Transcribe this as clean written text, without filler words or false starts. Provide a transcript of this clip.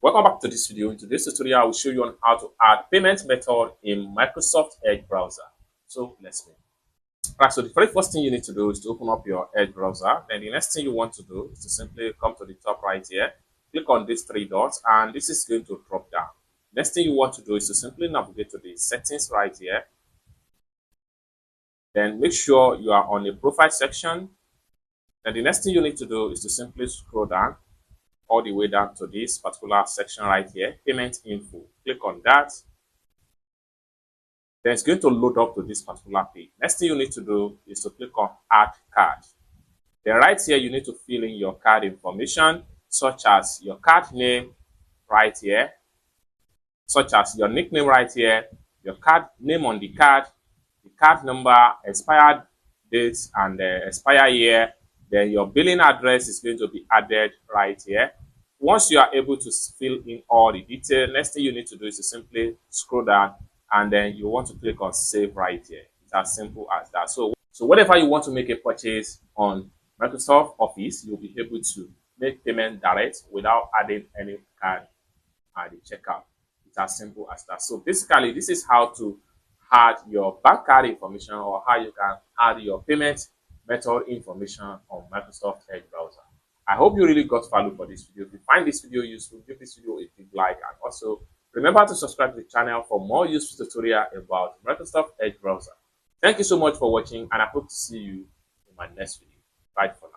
Welcome back to this video. In today's tutorial, I will show you on how to add payment method in Microsoft Edge browser. So let's begin. Right, so the very first thing you need to do is to open up your Edge browser. Then the next thing you want to do is to simply come to the top right here, click on these three dots, and this is going to drop down. Next thing you want to do is to simply navigate to the settings right here. Then make sure you are on the profile section. Then the next thing you need to do is to simply scroll down all the way down to this particular section right here, payment info. Click on that. Then it's going to load up to this particular page. Next thing you need to do is to click on add card. Then right here, you need to fill in your card information, such as your card name right here, such as your nickname right here, your card name on the card number, expired date, and expire year. Then your billing address is going to be added right here. Once you are able to fill in all the details, next thing you need to do is to simply scroll down, and then you want to click on save right here. It's as simple as that. So whenever you want to make a purchase on Microsoft Office, you'll be able to make payment direct without adding any card at the checkout. It's as simple as that. So basically, this is how to add your bank card information, or how you can add your payment method information on Microsoft Edge browser. I hope you really got value for this video. If you find this video useful, give this video a big like, and also remember to subscribe to the channel for more useful tutorial about Microsoft Edge browser. Thank you so much for watching, and I hope to see you in my next video. Bye for now.